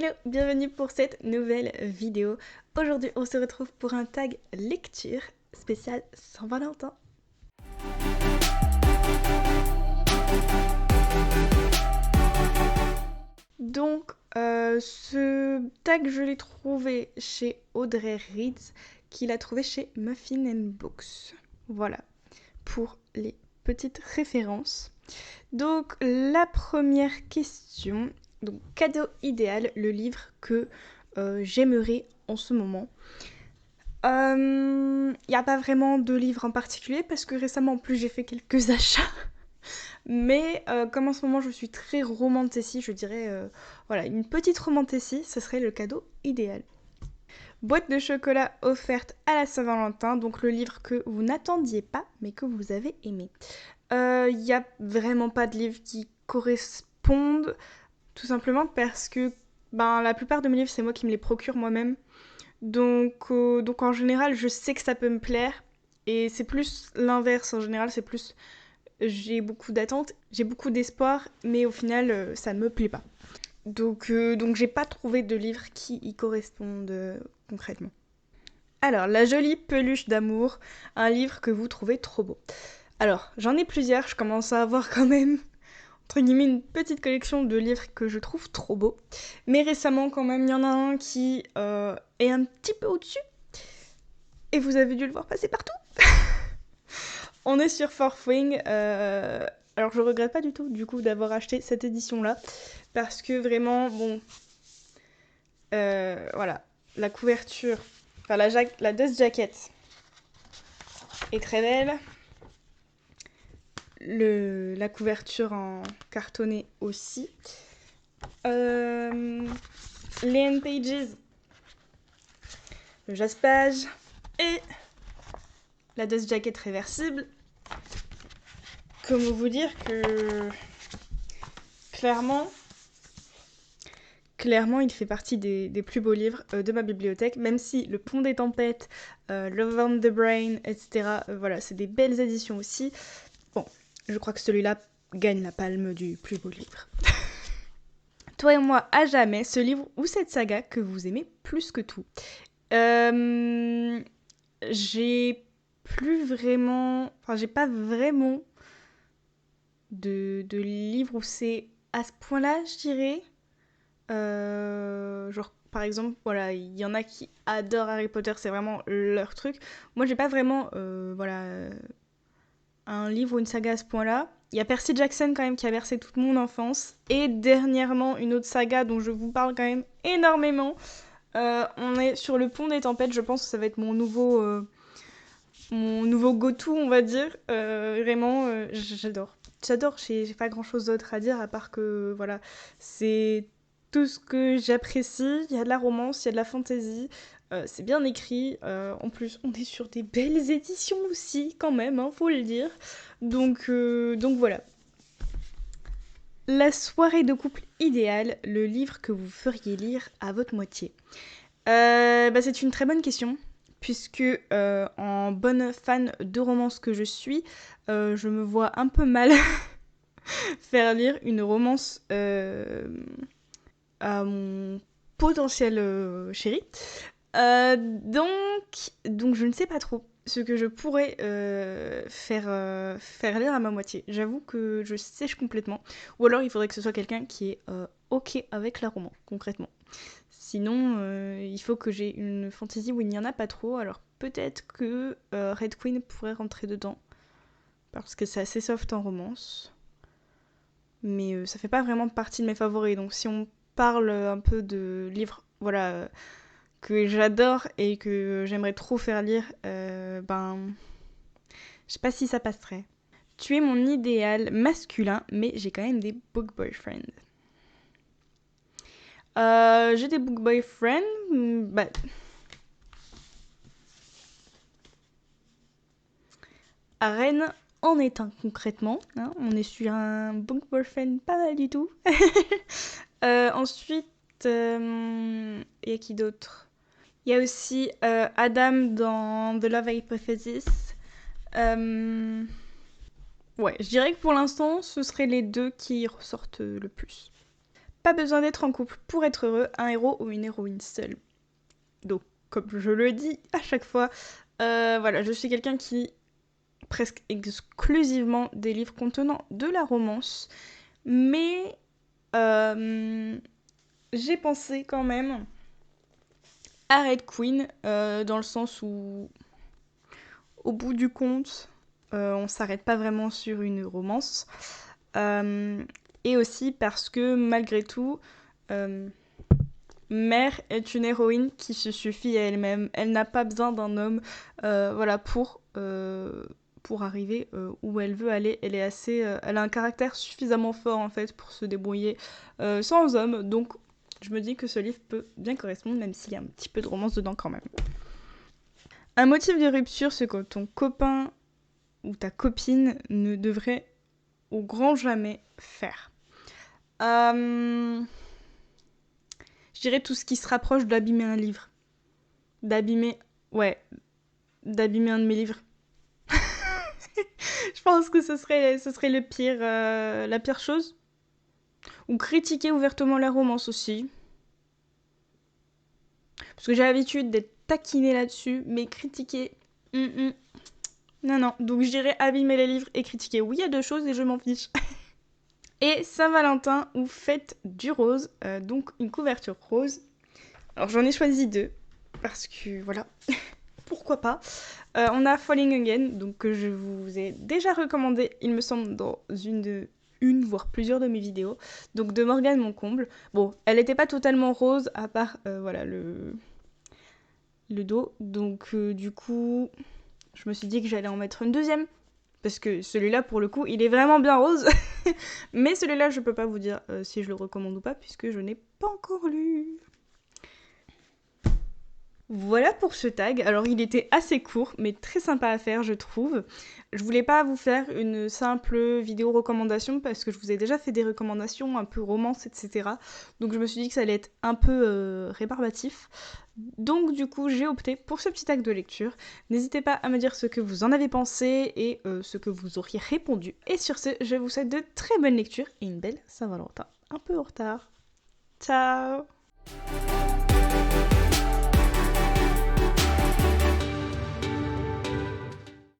Hello, bienvenue pour cette nouvelle vidéo. Aujourd'hui, on se retrouve pour un tag lecture spécial Saint-Valentin. Donc, ce tag, je l'ai trouvé chez Audrey Reads, qui l'a trouvé chez Muffin and Books. Voilà, pour les petites références. Donc, la première question, donc cadeau idéal, le livre que j'aimerais en ce moment. Il n'y a pas vraiment de livre en particulier parce que récemment en plus j'ai fait quelques achats. Mais comme en ce moment je suis très romantécie, je dirais voilà, une petite romantécie, ce serait le cadeau idéal. Boîte de chocolat offerte à la Saint-Valentin, donc le livre que vous n'attendiez pas mais que vous avez aimé. Il n'y a vraiment pas de livres qui correspondent, tout simplement parce que la plupart de mes livres c'est moi qui me les procure moi-même. Donc en général je sais que ça peut me plaire et c'est plus l'inverse, en général c'est plus j'ai beaucoup d'attentes, j'ai beaucoup d'espoir mais au final ça me plaît pas. Donc j'ai pas trouvé de livre qui y correspondent concrètement. Alors, La jolie peluche d'amour, un livre que vous trouvez trop beau. Alors, j'en ai plusieurs, je commence à avoir quand même, entre guillemets, une petite collection de livres que je trouve trop beaux. Mais récemment, quand même, il y en a un qui est un petit peu au-dessus. Et vous avez dû le voir passer partout. On est sur Fourth Wing. Alors, je regrette pas du tout, du coup, d'avoir acheté cette édition-là. Parce que vraiment, voilà, la couverture, enfin la dust jacket est très belle. La couverture en cartonné aussi. Les end pages, le jaspage et la dust jacket réversible. Comment vous dire que clairement il fait partie des plus beaux livres de ma bibliothèque, même si Le Pont des Tempêtes, Love on the Brain, etc. Voilà, c'est des belles éditions aussi. Bon, je crois que celui-là gagne la palme du plus beau livre. Toi et moi, à jamais, ce livre ou cette saga que vous aimez plus que tout. J'ai pas vraiment de livre où c'est à ce point-là, je dirais. Genre, par exemple, voilà, il y en a qui adorent Harry Potter, c'est vraiment leur truc. Moi, j'ai pas vraiment, un livre ou une saga à ce point-là. Il y a Percy Jackson quand même qui a bercé toute mon enfance. Et dernièrement, une autre saga dont je vous parle quand même énormément. On est sur Le Pont des Tempêtes, je pense que ça va être mon nouveau go-to, on va dire. Vraiment, j'adore. J'adore, j'ai pas grand-chose d'autre à dire à part que, voilà, c'est tout ce que j'apprécie. Il y a de la romance, il y a de la fantasy, c'est bien écrit. En plus, on est sur des belles éditions aussi, quand même, hein, faut le dire. Donc voilà. La soirée de couple idéale, le livre que vous feriez lire à votre moitié. C'est une très bonne question, puisque en bonne fan de romance que je suis, je me vois un peu mal faire lire une romance à mon potentiel chéri. Donc je ne sais pas trop ce que je pourrais faire lire à ma moitié. J'avoue que je sèche complètement. Ou alors il faudrait que ce soit quelqu'un qui est ok avec la romance, concrètement. Sinon, il faut que j'ai une fantasy où il n'y en a pas trop. Alors peut-être que Red Queen pourrait rentrer dedans. Parce que c'est assez soft en romance. Mais ça fait pas vraiment partie de mes favoris. Donc si on parle un peu de livres, voilà, que j'adore et que j'aimerais trop faire lire, je sais pas si ça passerait. Tu es mon idéal masculin, mais j'ai quand même des book boyfriends. J'ai des book boyfriends, à Rennes en est un concrètement. Hein, on est sur un book boyfriend pas mal du tout. Ensuite, il y a qui d'autre? Il y a aussi Adam dans The Love Hypothesis. Ouais, je dirais que pour l'instant, ce seraient les deux qui ressortent le plus. Pas besoin d'être en couple pour être heureux, un héros ou une héroïne seule. Donc, comme je le dis à chaque fois, voilà, je suis quelqu'un qui presque exclusivement des livres contenant de la romance, mais j'ai pensé quand même à Red Queen, dans le sens où, au bout du compte, on s'arrête pas vraiment sur une romance. Et aussi parce que malgré tout, Mère est une héroïne qui se suffit à elle-même. Elle n'a pas besoin d'un homme, voilà, pour arriver où elle veut aller. Elle a un caractère suffisamment fort en fait pour se débrouiller sans homme. Donc, je me dis que ce livre peut bien correspondre, même s'il y a un petit peu de romance dedans quand même. Un motif de rupture, c'est que ton copain ou ta copine ne devrait au grand jamais faire. Je dirais tout ce qui se rapproche d'abîmer un livre. D'abîmer un de mes livres. Je pense que ce serait le pire, la pire chose. Ou critiquer ouvertement la romance aussi. Parce que j'ai l'habitude d'être taquinée là-dessus, mais critiquer... Non, non. Donc je dirais abîmer les livres et critiquer. Oui, il y a deux choses et je m'en fiche. Et Saint-Valentin ou Fête du Rose, donc une couverture rose. Alors j'en ai choisi deux, parce que voilà, pourquoi pas. On a Falling Again, donc que je vous ai déjà recommandé, il me semble, dans une voire plusieurs de mes vidéos, donc de Morgane Moncomble. Bon, elle n'était pas totalement rose, à part, voilà, le dos, donc du coup, je me suis dit que j'allais en mettre une deuxième. Parce que celui-là, pour le coup, il est vraiment bien rose. Mais celui-là, je peux pas vous dire si je le recommande ou pas, puisque je n'ai pas encore lu. Voilà pour ce tag. Alors, il était assez court, mais très sympa à faire, je trouve. Je voulais pas vous faire une simple vidéo recommandation, parce que je vous ai déjà fait des recommandations un peu romance, etc. Donc, je me suis dit que ça allait être un peu rébarbatif. Donc du coup j'ai opté pour ce petit acte de lecture. N'hésitez pas à me dire ce que vous en avez pensé et ce que vous auriez répondu. Et sur ce, je vous souhaite de très bonnes lectures et une belle Saint-Valentin. Un peu en retard. Ciao!